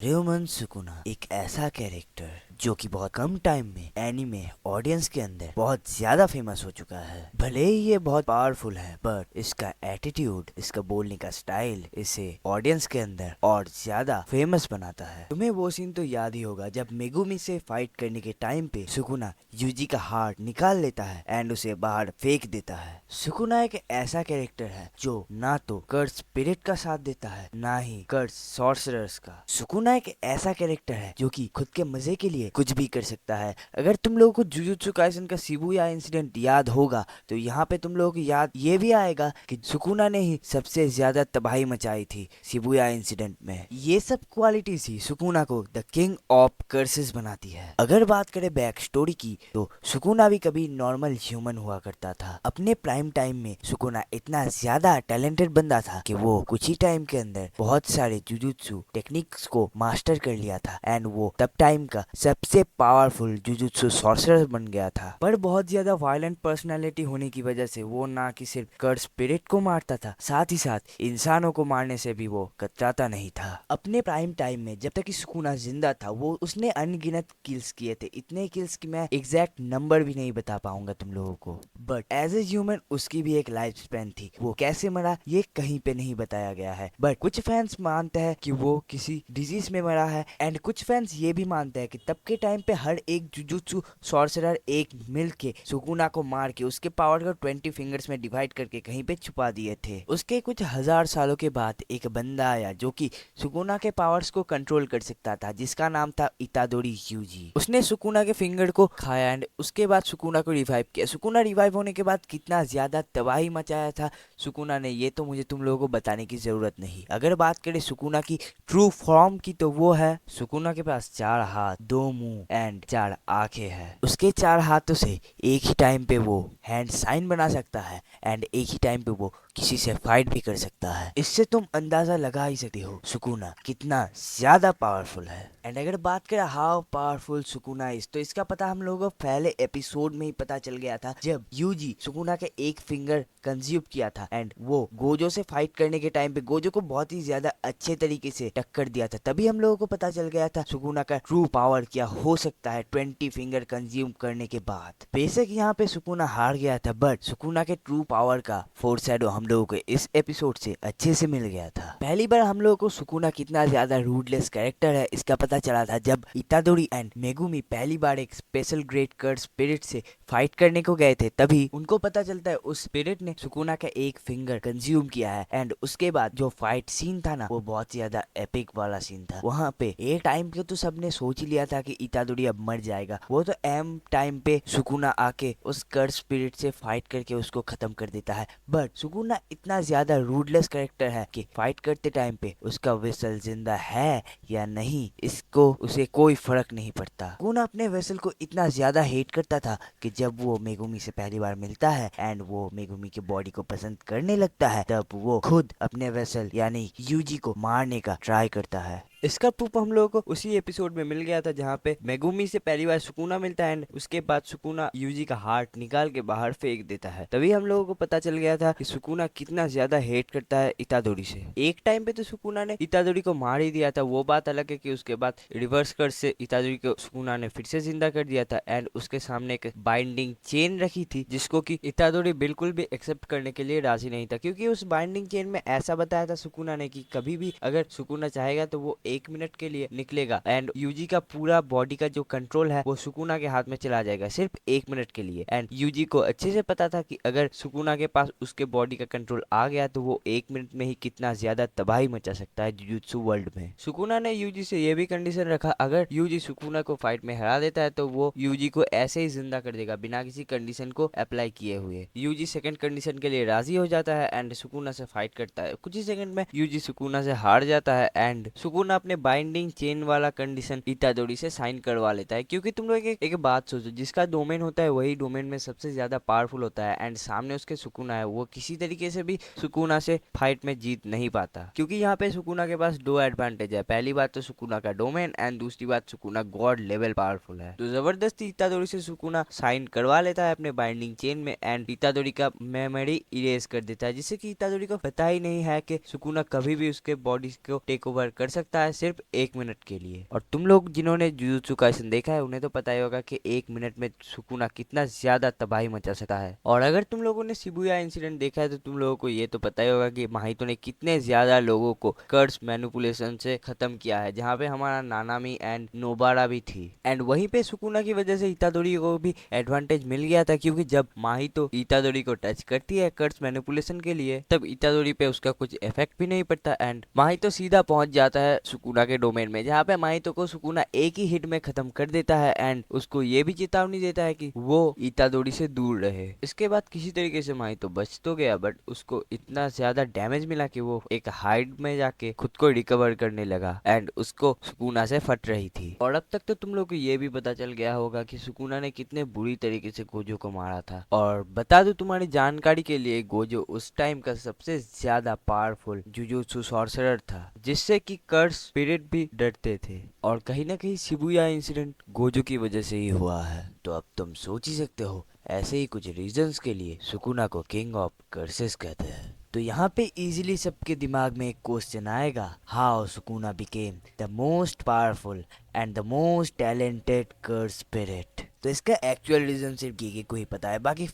र्योमन Sukuna एक ऐसा character जो कि बहुत कम टाइम में एनीमे ऑडियंस के अंदर बहुत ज्यादा फेमस हो चुका है। भले ही ये बहुत पावरफुल है बट इसका एटीट्यूड, इसका बोलने का स्टाइल इसे ऑडियंस के अंदर और ज्यादा फेमस बनाता है। तुम्हें वो सीन तो याद ही होगा जब मेगुमी से फाइट करने के टाइम पे सुकुना यूजी का हार्ट निकाल लेता है एंड उसे बाहर फेंक देता है। सुकुना एक ऐसा कैरेक्टर है जो ना तो कर्स स्पिरिट का साथ देता है ना ही कर्स सॉर्सरर्स का। सुकुना एक ऐसा कैरेक्टर है जो कि खुद के मजे के लिए कुछ भी कर सकता है। अगर तुम लोगों को जुजुत्सु काइसन का शिबुया इंसिडेंट याद होगा तो यहाँ पे तुम लोगों को याद ये भी आएगा कि सुकुना ने ही सबसे ज्यादा तबाही मचाई थी शिबुया इंसिडेंट में। ये सब क्वालिटीज ही सुकुना को द किंग ऑफ कर्सेस बनाती है। अगर बात करें बैक स्टोरी की तो सुकुना भी कभी नॉर्मल ह्यूमन हुआ करता था। अपने प्राइम टाइम में सुकुना इतना ज्यादा टैलेंटेड बंदा था कि वो कुछ ही टाइम के अंदर बहुत सारे जुजुत्सु टेक्निक्स को मास्टर कर लिया था एंड वो तब टाइम का सबसे पावरफुल जुजुत्सु सॉर्सरर बन गया था। पर बहुत ज्यादा वायलेंट पर्सनालिटी होने की वजह से वो ना कि सिर्फ कर्स स्पिरिट को मारता था, साथ ही साथ इंसानों को मारने से भी वो कतराता नहीं था। अपने प्राइम टाइम में जब तक कि सुकुना जिंदा था वो उसने अनगिनत किल्स किए थे, इतने किल्स कि मैं एग्जैक्ट नंबर भी नहीं बता पाऊंगा तुम लोगों को। बट एज ए ह्यूमन उसकी भी एक लाइफ स्पैन थी। वो कैसे मरा ये कहीं पे नहीं बताया गया है बट कुछ फैंस मानते हैं कि वो किसी डिजीज में मरा है एंड कुछ फैंस ये भी मानते हैं कि तब के टाइम पे हर एक जुजुत्सु सॉर्सरर एक मिल के सुकुना को मार के उसके पावर को 20 फिंगर्स में डिवाइड करके कहीं पे छुपा दिए थे। उसके कुछ हजार सालों के बाद एक बंदा आया जो कि सुकुना के पावर्स को कंट्रोल कर सकता था, जिसका नाम था इतादोरी ह्यूजी। उसने सुकुना के फिंगर को खाया एंड उसके बाद सुकुना को रिवाइव किया। सुकुना रिवाइव होने के बाद कितना ज्यादा तबाही मचाया था सुकुना ने ये तो मुझे तुम लोगों को बताने की जरूरत नहीं। अगर बात करें सुकुना की ट्रू फॉर्म की तो वो है सुकुना के पास 4 हाथ, 2 मुंह एंड 4 आंखें हैं। उसके 4 हाथों से एक ही टाइम पे वो हैंड साइन बना सकता है एंड एक ही टाइम पे वो किसी से फाइट भी कर सकता है। इससे तुम अंदाजा लगा ही सकते हो सुकुना कितना ज्यादा पावरफुल है। एंड अगर बात करें हाउ पावरफुल सुकुना इज तो इसका पता हम लोगों को पहले एपिसोड में ही पता चल गया था जब यूजी सुकुना के एक फिंगर कंज्यूम किया था एंड वो गोजो से फाइट करने के टाइम पे गोजो को बहुत ही ज्यादा अच्छे तरीके से टक्कर दिया था। तभी हम लोगों को पता चल गया था सुकुना का ट्रू पावर क्या हो सकता है 20 फिंगर कंज्यूम करने के बाद। बेशक यहाँ पे सुकुना हार गया था बट सुकुना के ट्रू पावर का फोरशैडो हम लोगों को इस एपिसोड से अच्छे से मिल गया था। पहली बार हम लोगों को सुकुना कितना ज्यादा रूडलेस कैरेक्टर है इसका पता चला था जब इतादोरी एंड मेगुमी पहली बार एक स्पेशल ग्रेट कर्स स्पिरिट से फाइट करने को गए थे। तभी उनको पता चलता है उस स्पिरिट ने सुकुना का एक फिंगर कंज्यूम किया है एंड उसके बाद जो फाइट सीन था ना वो बहुत ज्यादा एपिक वाला सीन था। वहां पे एक टाइम पे तो सबने सोच ही लिया था कि इतादोरी अब मर जाएगा। वो तो एम टाइम पे सुकुना आके उस कर्स स्पिरिट से फाइट करके उसको खत्म कर देता है बट सुकुना इतना ज्यादा रूडलेस कैरेक्टर है कि फाइट करते टाइम पे उसका वेसल जिंदा है या नहीं इसको उसे कोई फर्क नहीं पड़ता। सुकुना अपने वेसल को इतना ज्यादा हेट करता था कि जब वो मेगुमी से पहली बार मिलता है एंड वो मेगुमी की बॉडी को पसंद करने लगता है तब वो खुद अपने वेसल यानी यूजी को मारने का ट्राई करता है। इसका प्रूफ हम लोगों को उसी एपिसोड में मिल गया था जहाँ पे मेगुमी से पहली बार सुकुना मिलता है एंड उसके बाद सुकुना यूजी का हार्ट निकाल के बाहर फेंक देता है। तभी हम लोगों को पता चल गया था कि सुकुना कितना ज्यादा हेट करता है इतादोरी से। एक टाइम पे तो सुकुना ने इतादोरी को मार ही दिया था, वो बात अलग है कि उसके बाद रिवर्स कर से इतादोरी को सुकुना ने फिर से जिंदा कर दिया था एंड उसके सामने एक बाइंडिंग चेन रखी थी जिसको कि इतादोरी बिल्कुल भी एक्सेप्ट करने के लिए राजी नहीं था, क्योंकि उस बाइंडिंग चेन में ऐसा बताया था सुकुना ने कि कभी भी अगर सुकुना चाहेगा तो वो 1 मिनट के लिए निकलेगा एंड यूजी का पूरा बॉडी का जो कंट्रोल है वो सुकुना के हाथ में चला जाएगा सिर्फ 1 मिनट के लिए। एंड यूजी को अच्छे से पता था कि अगर सुकुना के पास उसके बॉडी का कंट्रोल आ गया तो वो 1 मिनट में ही कितना ज्यादा तबाही मचा सकता है जुजुत्सु वर्ल्ड में। सुकुना ने यूजी से ये भी कंडीशन रखा अगर यूजी सुकुना को फाइट में हरा देता है तो वो यूजी को ऐसे ही जिंदा कर देगा बिना किसी कंडीशन को अप्लाई किए हुए। यूजी सेकंड कंडीशन के लिए राजी हो जाता है एंड सुकुना से फाइट करता है। कुछ ही सेकंड में यूजी सुकुना से हार जाता है एंड सुकुना अपने बाइंडिंग चेन वाला कंडीशन इतादोरी से साइन करवा लेता है, क्योंकि तुम लोग एक बात सोचो, जिसका डोमेन होता है वही डोमेन में सबसे ज्यादा पावरफुल होता है एंड सामने उसके सुकुना है, वो किसी तरीके से भी सुकुना से फाइट में जीत नहीं पाता, क्योंकि यहाँ पे सुकुना के पास 2 एडवांटेज है। पहली बात तो सुकुना का डोमेन एंड दूसरी बात सुकुना गॉड लेवल पावरफुल है। तो जबरदस्ती इतादोरी से सुकुना साइन करवा लेता है अपने बाइंडिंग चेन में एंड इतादोरी का मेमोरी इरेज कर देता है, जिससे कि इतादोरी को पता ही नहीं है कि सुकुना कभी भी उसके बॉडी को टेक ओवर कर सकता है है सिर्फ 1 मिनट के लिए। और तुम लोग जिन्होंने जुजुत्सु काइसन देखा है उन्हें तो पता ही होगा कि 1 मिनट में सुकुना कितना ज्यादा तबाही मचा सकता है। और अगर तुम लोगों ने शिबुया इंसिडेंट देखा है तो तुम लोगों को ये तो पता ही होगा कि माहितो ने कितने ज्यादा लोगों को कर्स मैनिपुलेशन से खत्म किया है, जहाँ पे हमारा नानामी एंड नोबारा भी थी। एंड वहीं पे सुकुना की वजह से इतादोरी को भी एडवांटेज मिल गया था, क्योंकि जब माहितो इतादोरी को टच करती है कर्स मैनिपुलेशन के लिए तब इतादोरी पे उसका कुछ इफेक्ट भी नहीं पड़ता एंड माहितो सीधा पहुंच जाता है सुकुना के डोमेन में, जहाँ पे माहितो को सुकुना एक ही हिट में खत्म कर देता है एंड उसको ये भी चेतावनी देता है कि वो इतादोरी से दूर रहे। इसके बाद किसी तरीके से माहितो बच तो गया, बट उसको इतना ज्यादा डैमेज मिला कि वो एक हाइड में जाके खुद को रिकवर करने लगा एंड उसको सुकुना से फट रही थी। और अब तक तो तुम लोग को ये भी पता चल गया होगा कि सुकुना ने कितने बुरी तरीके से गोजो को मारा था। और बता दूं तुम्हारी जानकारी के लिए, गोजो उस टाइम का सबसे ज्यादा पावरफुल जुजुत्सु सॉर्सरर था, जिससे कि कर्स स्पिरिट भी डरते थे। और कहीं ना कहीं शिबुया इंसिडेंट गोजो की वजह से ही हुआ है। तो अब तुम सोच ही सकते हो ऐसे ही कुछ रीजंस के लिए सुकुना को किंग ऑफ कर्सेस कहते हैं। तो यहाँ पे इजीली सबके दिमाग में एक क्वेश्चन आएगा, how Sukuna became the most powerful and the most talented curse spirit. तो इसका एक्चुअल रीजन सिर्फ गिगी को ही पता है। बाकी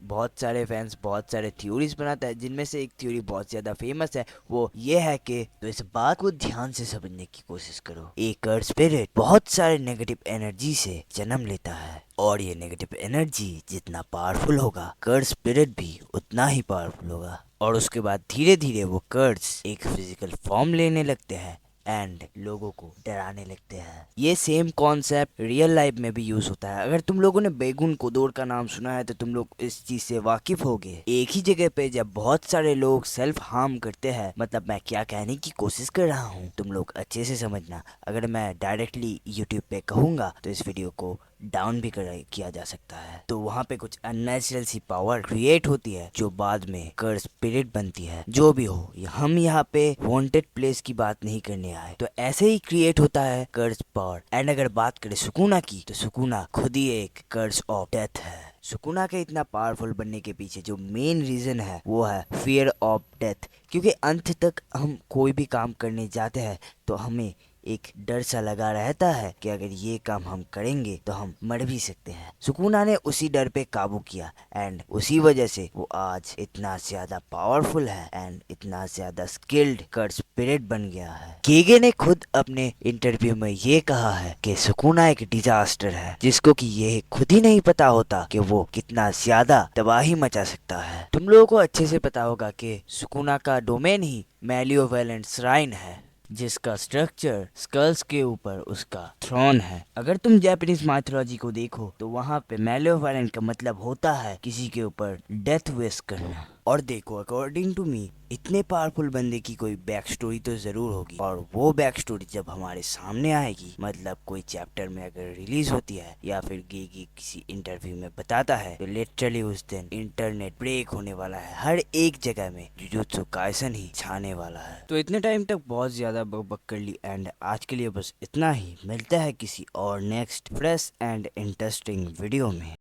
बहुत सारे थ्योरीज बनाता है, जिनमें से एक थ्योरी बहुत ज्यादा फेमस है, वो ये है कि, तो इस बात को ध्यान से समझने की कोशिश करो। एक कर्स स्पिरिट बहुत सारे नेगेटिव एनर्जी से जन्म लेता है और ये नेगेटिव एनर्जी जितना पावरफुल होगा कर्स स्पिरिट भी उतना ही पावरफुल होगा। और उसके बाद धीरे धीरे वो कर्स एक फिजिकल फॉर्म लेने लगते हैं एंड लोगों को डराने लगते हैं। ये सेम कॉन्सेप्ट रियल लाइफ में भी यूज होता है। अगर तुम लोगों ने बेगुन कोदोर का नाम सुना है तो तुम लोग इस चीज से वाकिफ होगे। एक ही जगह पे जब बहुत सारे लोग सेल्फ हार्म करते हैं, मतलब मैं क्या कहने की कोशिश कर रहा हूँ तुम लोग अच्छे से समझना। अगर मैं डायरेक्टली यूट्यूब पे कहूंगा तो इस वीडियो को डाउन भी किया जा सकता है। तो वहाँ पे कुछ अननेचुरल सी पावर क्रिएट होती है जो बाद में कर्स स्पिरिट बनती है। जो भी हो, हम यहाँ पे वांटेड प्लेस की बात नहीं करने आए। तो ऐसे ही क्रिएट होता है कर्स पावर। एंड अगर बात करें सुकुना की, तो सुकुना खुद ही एक कर्स ऑफ डेथ है। सुकुना के इतना पावरफुल बनने के पीछे जो मेन रीजन है वो है फियर ऑफ डेथ, क्योंकि अंत तक हम कोई भी काम करने जाते हैं तो हमें एक डर सा लगा रहता है कि अगर ये काम हम करेंगे तो हम मर भी सकते हैं। सुकुना ने उसी डर पे काबू किया एंड उसी वजह से वो आज इतना ज्यादा पावरफुल है एंड इतना ज्यादा स्किल्ड कर्स स्पिरिट बन गया है। केगे ने खुद अपने इंटरव्यू में ये कहा है कि सुकुना एक डिजास्टर है, जिसको कि ये खुद ही नहीं पता होता कि वो कितना ज्यादा तबाही मचा सकता है। तुम लोगों को अच्छे से पता होगा कि सुकुना का डोमेन ही मैलियोवेलेंट श्राइन है, जिसका स्ट्रक्चर स्कल्स के ऊपर उसका थ्रोन है। अगर तुम जापानीज माइथोलॉजी को देखो तो वहाँ पे मैलियोवेलेंट का मतलब होता है किसी के ऊपर डेथ विश करना। और देखो, अकॉर्डिंग टू मी इतने पावरफुल बंदे की कोई बैक स्टोरी तो जरूर होगी, और वो बैक स्टोरी जब हमारे सामने आएगी, मतलब कोई चैप्टर में अगर रिलीज होती है या फिर गिगी किसी इंटरव्यू में बताता है, तो लिटरली उस दिन इंटरनेट ब्रेक होने वाला है। हर एक जगह में जुजुत्सु काइसन ही छाने वाला है। तो इतने टाइम तक बहुत ज्यादा बक कर ली एंड आज के लिए बस इतना ही। मिलता है किसी और next fresh and interesting video में।